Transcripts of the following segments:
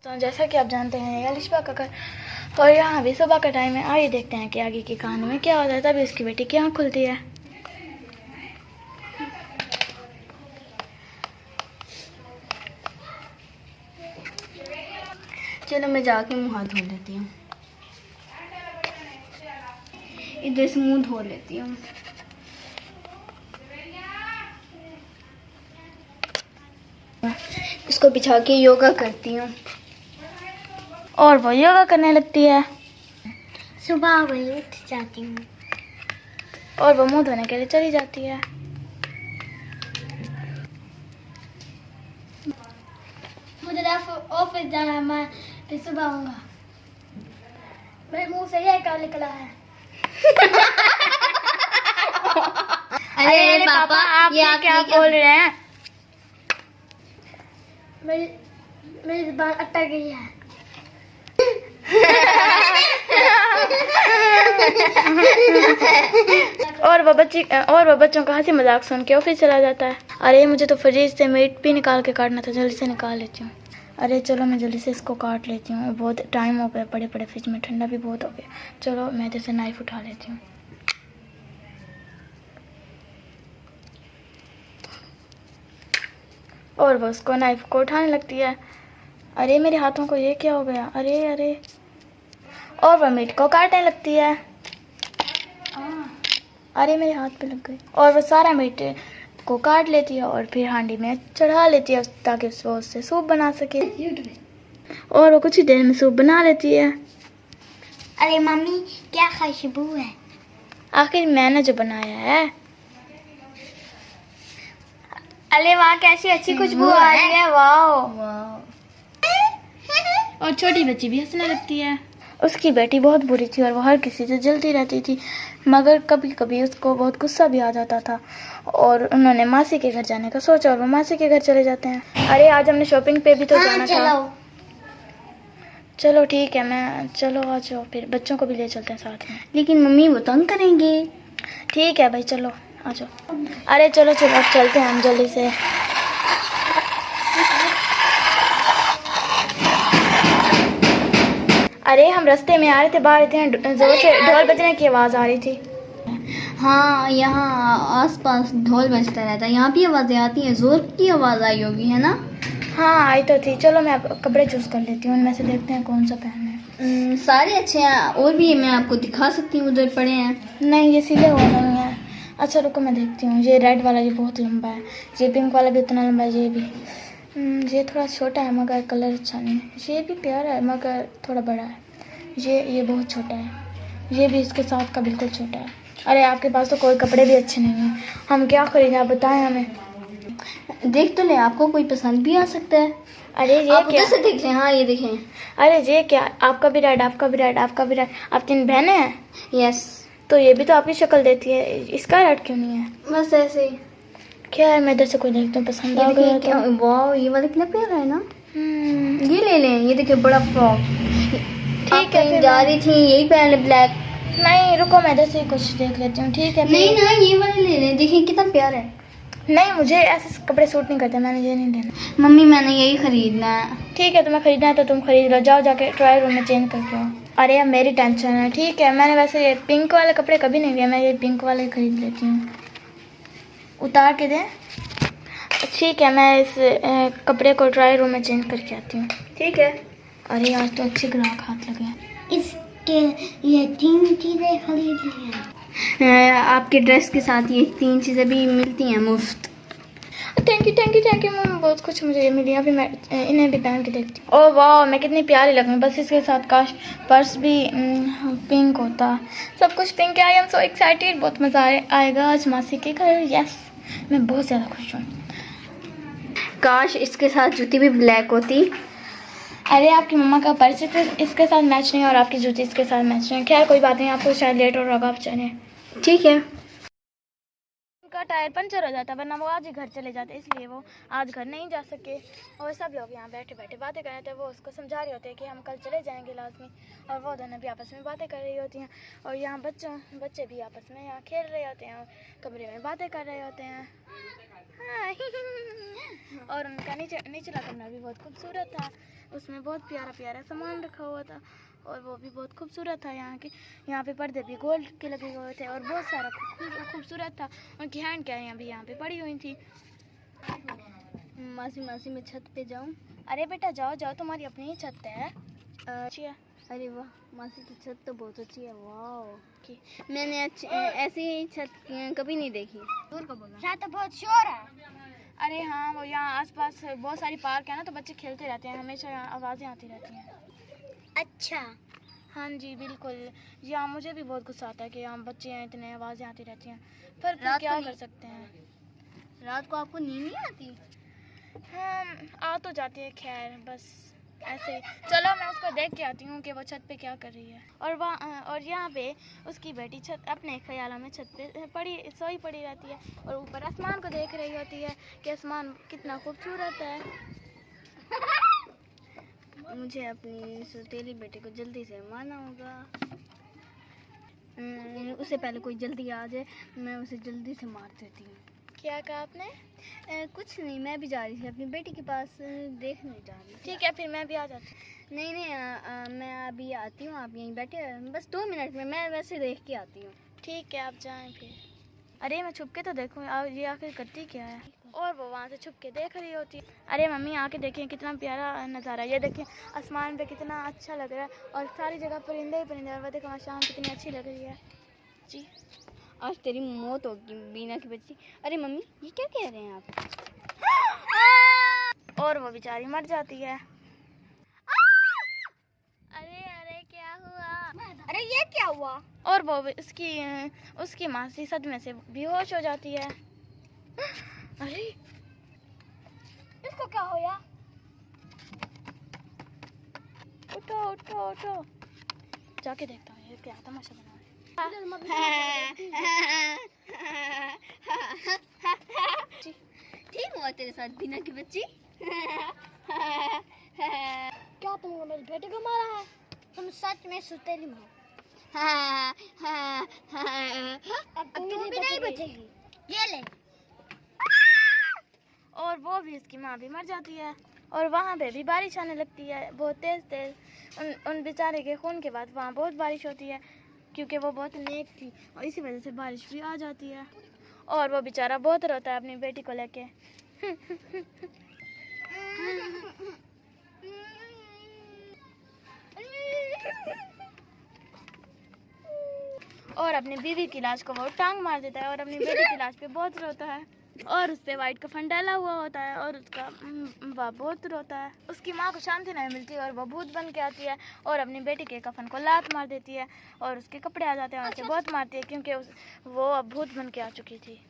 तो जैसा कि आप जानते हैं अलिशबा का घर और यहाँ भी सुबह का टाइम है। आइए देखते हैं कि आगे की कहानी में क्या होता है। तभी उसकी बेटी की आँख खुलती है। चलो मैं जाके मुँह हाथ धो लेती हूँ, इधर से मुँह धो लेती हूँ। इसको बिछा के योगा करती हूँ और वो योगा करने लगती है। सुबह वही उठ जाती हूँ और वो मुंह धोने के लिए चली जाती है। मुझे ऑफिस जाना है, मैं फिर सुबह आऊँगा। मेरे मुंह से ये क्या निकला है? अरे पापा आप ये क्या बोल रहे हैं? मेरी जुबान अटक गई है। और वो बच्चों का हंसी मजाक सुन के ऑफिस चला जाता है। अरे मुझे तो फ्रिज से मीट भी निकाल के काटना था, जल्दी से निकाल लेती हूँ। अरे चलो मैं जल्दी से इसको काट लेती हूँ, बहुत टाइम हो गया पड़े पड़े फ्रिज में, ठंडा भी बहुत हो गया। चलो मैं इधर से नाइफ उठा लेती हूँ। और वो उसको नाइफ को उठाने लगती है। अरे मेरे हाथों को ये क्या हो गया? अरे अरे। और वह मीट को काटने लगती है। अरे मेरे हाथ पे लग गई। और वो सारा मीट को काट लेती है और फिर हांडी में चढ़ा लेती है ताकि वो उससे सूप बना सके। और वो कुछ ही देर में सूप बना लेती है। अरे मम्मी क्या खुशबू है? आखिर मैंने जो बनाया है। अरे वाह कैसी अच्छी खुशबू आ रही है। वाह। और छोटी बच्ची भी हंसने लगती है। उसकी बेटी बहुत बुरी थी और वो हर किसी से जलती रहती थी, मगर कभी कभी उसको बहुत गुस्सा भी आ जाता था। और उन्होंने मासी के घर जाने का सोचा और वो मासी के घर चले जाते हैं। अरे आज हमने शॉपिंग पे भी तो जाना था। चलो ठीक है, मैं चलो आ जाओ, फिर बच्चों को भी ले चलते हैं साथ में। लेकिन मम्मी वो तंग करेंगे। ठीक है भाई चलो आ जाओ। अरे चलो चलो अब चलते हैं हम जल्दी से। अरे हम रास्ते में आ रहे थे, बाहर थे, जोर से ढोल बजने की आवाज़ आ रही थी। हाँ यहाँ आसपास ढोल बजता रहता है, यहाँ भी आवाज़ें आती हैं। जोर की आवाज़ आई होगी है ना? हाँ आई तो थी। चलो मैं कपड़े चूज़ कर लेती हूँ, उनमें से देखते हैं कौन सा पहनना है। सारे अच्छे हैं, और भी मैं आपको दिखा सकती हूँ, उधर पड़े हैं। नहीं ये सिले हुए नहीं है। अच्छा रुको मैं देखती हूँ। ये रेड वाला ये बहुत लंबा है, ये पिंक वाला भी उतना लंबा है, ये भी ये थोड़ा छोटा है मगर कलर अच्छा नहीं है। ये भी प्यारा है मगर थोड़ा बड़ा है। ये बहुत छोटा है, ये भी इसके साथ का बिल्कुल छोटा है। अरे आपके पास तो कोई कपड़े भी अच्छे नहीं हैं, हम क्या खरीदें आप बताएं हमें। देख तो ले, आपको कोई पसंद भी आ सकता है। अरे ये आप क्या? उधर से देख लें। हाँ ये देखें। अरे ये क्या? आपका भी रेड, आपका भी रेड, आपका भी रेड। आप 3 बहनें हैं? यस। तो ये भी तो आपकी शक्ल देती है, इसका रेड क्यों नहीं है? बस ऐसे ही। क्या है, मैं इधर से कोई देखता हूँ, पसंद आ गया तो। वाह ये वाला कितना प्यारा है ना। ये ले लें, ये देखिए बड़ा फ्रॉक। ठीक है फिर जा रही थी यही पहन ले, ब्लैक। नहीं रुको मैं इधर से कुछ देख लेती हूँ। ठीक है नहीं ना ये वाले ले लें, देखिए कितना प्यारा है। नहीं मुझे ऐसे कपड़े सूट नहीं करते, मैंने ये नहीं लेना। मम्मी मैंने यही खरीदना है। ठीक है तुम्हें खरीदना है तो तुम खरीद लो, जाओ जाके ट्रायल रूम में चेंज करके आओ। अरे अब मेरी टेंशन है। ठीक है मैंने वैसे ये पिंक वाले कपड़े कभी नहीं लिए, मैं ये पिंक वाले खरीद लेती हूँ। उतार के दें? ठीक है मैं इस कपड़े को ट्रायल रूम में चेंज करके आती हूँ। ठीक है। अरे आज तो अच्छे ग्राहक हाथ लगे हैं। इसके ये 3 चीजें खरीद ली हैं। आपके ड्रेस के साथ ये 3 चीजें भी मिलती हैं मुफ्त। थैंक यू मैम, बहुत कुछ मुझे ये मिली। अभी मैं इन्हें भी पहन के देखती हूँ। ओह वाह मैं कितनी प्यारी लग रही हूँ। बस इसके साथ काश पर्स भी पिंक होता। सब कुछ पिंक है। आई एम सो एक्साइटेड, बहुत मज़ा आएगा आज मासी के घर। यस मैं बहुत ज़्यादा खुश हूँ। काश इसके साथ जूती भी ब्लैक होती। अरे आपकी मम्मा का पर्स इसके साथ मैच नहीं और आपकी जूती इसके साथ मैच नहीं। खैर कोई बात नहीं, आपको शायद लेट हो रहा होगा, आप चले। ठीक है। उनका टायर पंचर हो जाता, वरना वो आज ही घर चले जाते, इसलिए वो आज घर नहीं जा सके। और सब लोग यहाँ बैठे बैठे बातें कर रहे थे। वो उसको समझा रहे होते हैं कि हम कल चले जाएंगे लाजमी। और वो दोनों भी आपस में बातें कर रही होती हैं। और यहाँ बच्चे भी आपस में यहाँ खेल रहे होते हैं और कमरे में बातें कर रहे होते हैं। और उनका निचला कमरा भी बहुत खूबसूरत था। उसमें बहुत प्यारा प्यारा सामान रखा हुआ था और वो भी बहुत खूबसूरत था। यहाँ पे पर्दे भी गोल्ड के लगे हुए थे और बहुत सारा खूबसूरत था। उनकी हैंड कैरियाँ भी यहाँ पे पड़ी हुई थी। मासी मैं छत पे जाऊँ? अरे बेटा जाओ जाओ, तुम्हारी अपनी ही छत है। अच्छी है। अरे वाह, मासी की छत तो बहुत अच्छी है। वाह, मैंने ऐसी ही छत कभी नहीं देखी। दूर का बोला, छत तो बहुत शोर है। अरे हाँ, वो यहाँ आसपास बहुत सारी पार्क है ना, तो बच्चे खेलते रहते हैं, हमेशा यहाँ आवाज़ें आती रहती हैं। अच्छा, हाँ जी बिल्कुल। यहाँ मुझे भी बहुत गुस्सा आता है कि यहाँ बच्चे हैं, इतने आवाज़ें आती रहती हैं, पर क्या कर सकते हैं। रात को आपको नींद नहीं आती? हाँ आ तो जाती है, खैर बस ऐसे। चलो मैं उसको देख के आती हूँ कि वो छत पे क्या कर रही है। और यहाँ पे उसकी बेटी छत अपने ख्यालों में छत पे सोई पड़ी रहती है और ऊपर आसमान को देख रही होती है कि आसमान कितना खूबसूरत है। मुझे अपनी सौतेली बेटी को जल्दी से मारना होगा। उससे पहले कोई जल्दी आ जाए, मैं उसे जल्दी से मार देती हूँ। क्या कहा आपने? कुछ नहीं, मैं भी जा रही थी अपनी बेटी के पास, देखने जा रही थी। ठीक है, फिर मैं भी आ जाती हूँ। नहीं, मैं अभी आती हूँ, आप यहीं बैठे, बस 2 मिनट में मैं वैसे देख के आती हूँ। ठीक है, आप जाएं फिर। अरे मैं छुप के तो देखूँ ये आखिर करती क्या है। और वो वहाँ से छुप के देख रही होती है। अरे मम्मी आके देखिए कितना प्यारा नज़ारा है, ये देखिए आसमान पे कितना अच्छा लग रहा है और सारी जगह परिंदे ही परिंदे, और वो देखो वहाँ शाम कितनी अच्छी लग रही है जी। आज तेरी मौत होगी बीना की बच्ची। अरे मम्मी, ये क्या कह रहे हैं आप? और वो बेचारी मर जाती है। अरे अरे क्या हुआ? अरे ये क्या हुआ? और वो उसकी मासी सदमे से बेहोश हो जाती है। अरे इसको क्या होया? उठो उठो उठो, जाके देखता हूँ ये क्या तमाशा बना है। ठीक हुआ तेरे साथ बीना की बच्ची। क्या तुमने मेरी बेटी को मारा है? तुम सच में सौतेली हो। अब तुम भी नहीं बचेगी। ये ले। और वो भी, उसकी माँ भी मर जाती है और वहाँ पे भी बारिश आने लगती है बहुत तेज तेज। उन बेचारे के खून के बाद वहाँ बहुत बारिश होती है क्योंकि वो बहुत नेक थी और इसी वजह से बारिश भी आ जाती है। और वो बेचारा बहुत रोता है अपनी बेटी को लेके। और अपनी बीवी की लाश को वो टांग मार देता है और अपनी बेटी की लाश पे बहुत रोता है और उस पे वाइट कफन डाला हुआ होता है और उसका वह बहुत रोता है। उसकी माँ को शांति नहीं मिलती और वह भूत बन के आती है और अपनी बेटी के कफन को लात मार देती है और उसके कपड़े आ जाते हैं और उसे बहुत मारती है क्योंकि वो अब भूत बन के आ चुकी थी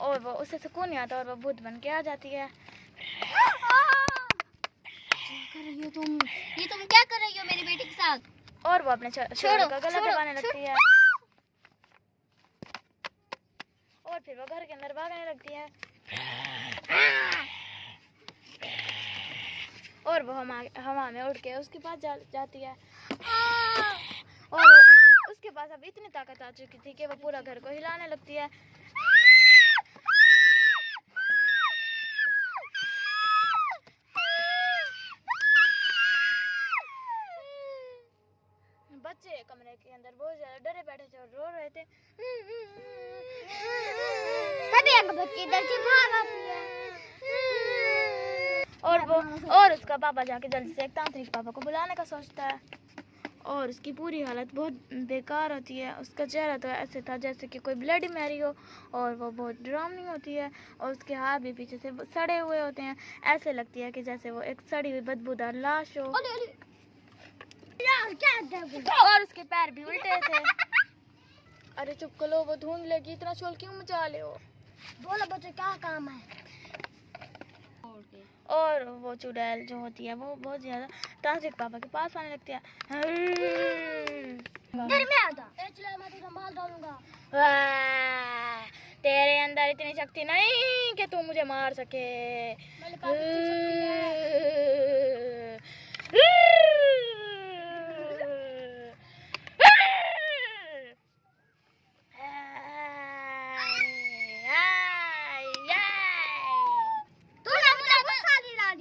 और वो उसे सुकून नहीं आता और वो भूत बन के आ जाती है। कर रही हो तुम? ये तुम क्या कर रही हो मेरी बेटी के साथ? और वो अपने शोर का गला दबाने लगती है और फिर वो घर के अंदर भागने लगती है और वो हवा में उड़ के उसके पास जाती है और उसके पास अब इतनी ताकत आ चुकी थी कि वो पूरा घर को हिलाने लगती है। बच्चे कमरे के अंदर बहुत ज्यादा डरे बैठे थे और रो रहे थे। तभी एक बच्ची इधर से भाग आती है और उसका पापा जाके जल्दी से एक तांत्रिक पापा को बुलाने का सोचता है और उसकी पूरी हालत बहुत बेकार होती है। उसका चेहरा तो ऐसे था जैसे कि कोई ब्लडी मैरी हो और वो बहुत डरावनी होती है और उसके हाथ भी पीछे से सड़े हुए होते हैं। ऐसे लगती है कि जैसे वो एक सड़ी हुई बदबूदार लाश हो और उसके पैर भी उल्टे थे। अरे चुप करो, वो ढूंढ लेगी, इतना शोर क्यों मचा ले हो? बोलो बच्चे क्या काम है? और वो चुड़ैल जो होती है वो बहुत ज्यादा तांत्रिक पापा के पास आने लगती है। मैं तुझे मार डालूंगा। तेरे अंदर इतनी शक्ति नहीं कि तू मुझे मार सके।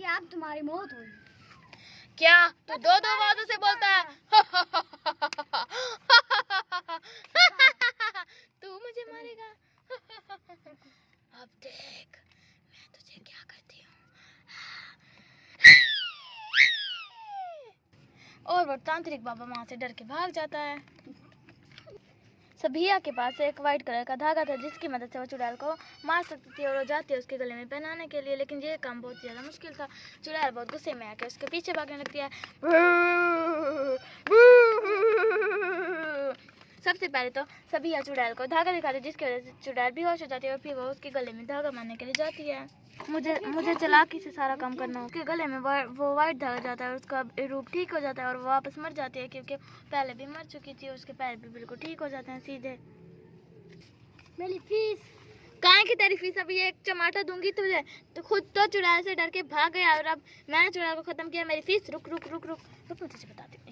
अब तुम्हारी मौत हुई। क्या तू दो आवाजों से बोलता है? तू मुझे मारेगा? अब देख मैं तुझे क्या करती हूँ। और वो तांत्रिक बाबा वहां से डर के भाग जाता है। सभिया के पास एक वाइट कलर का धागा था जिसकी मदद से वो चुड़ैल को मार सकती थी और वो जाती है उसके गले में पहनाने के लिए, लेकिन ये काम बहुत ज़्यादा मुश्किल था। चुड़ैल बहुत गुस्से में आकर उसके पीछे भागने लगती है। सबसे पहले तो सभिया चुड़ैल को धागा दिखाती जिसकी वजह से चुड़ैल बेहोश हो जाती है और फिर वो उसके गले में धागा मारने के लिए जाती है। मुझे चालाकी से सारा काम करना हो। उसके गले में वो वाइट धागा जाता है और उसका रूप ठीक हो जाता है और वो वापस मर जाती है क्योंकि पहले भी मर चुकी थी। उसके पैर भी बिल्कुल ठीक हो जाते हैं सीधे। मेरी फीस काहे की तेरी फीस? अभी एक टमाटर दूंगी तुझे। तो खुद तो चुड़ैल से डर के भाग गया और अब मैंने चुड़ैल को खत्म किया। मेरी फीस रुक रुक रुक रुक रुक मैं तुझे बताती हूँ।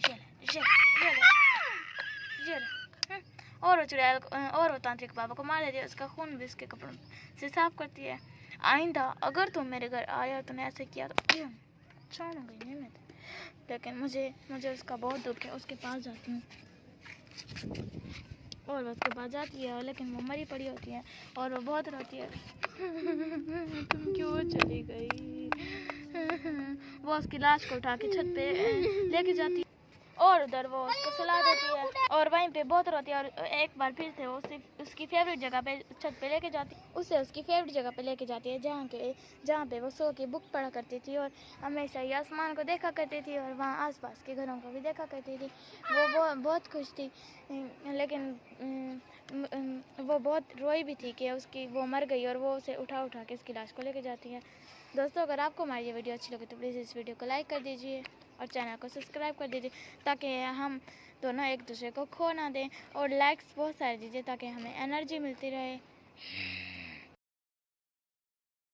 और वो चुड़ैल और वो तांत्रिक बाबा को मार देती है। उसका खून भी उसके कपड़ों से साफ करती है। आइंदा अगर तुम मेरे घर आया और तुमने ऐसे किया तो छोड़ गई नहीं मैं। लेकिन मुझे उसका बहुत दुख है। उसके पास जाती हूँ और वो उसके पास जाती है लेकिन वो मरी पड़ी होती है और वो बहुत रोती है। तुम क्यों चली गई? वो उसकी लाश को उठा के छत पे लेके जाती है और उधर वो उसको सुला देती है और वहीं पे बहुत रोती है। और एक बार फिर से वो उसकी फेवरेट जगह पे छत पे लेके जाती है। उससे उसकी फेवरेट जगह पे लेके जाती है जहाँ पे वो सो के बुक पढ़ा करती थी और हमेशा ही आसमान को देखा करती थी और वहाँ आसपास के घरों को भी देखा करती थी। वो बहुत खुश थी लेकिन वो बहुत रोई भी थी कि वो मर गई और वो उसे उठा के उसकी लाश को लेके जाती है। दोस्तों अगर आपको हमारी ये वीडियो अच्छी लगे तो प्लीज़ इस वीडियो को लाइक कर दीजिए और चैनल को सब्सक्राइब कर दीजिए ताकि हम दोनों एक दूसरे को खो ना दें और लाइक्स बहुत सारे दीजिए ताकि हमें एनर्जी मिलती रहे।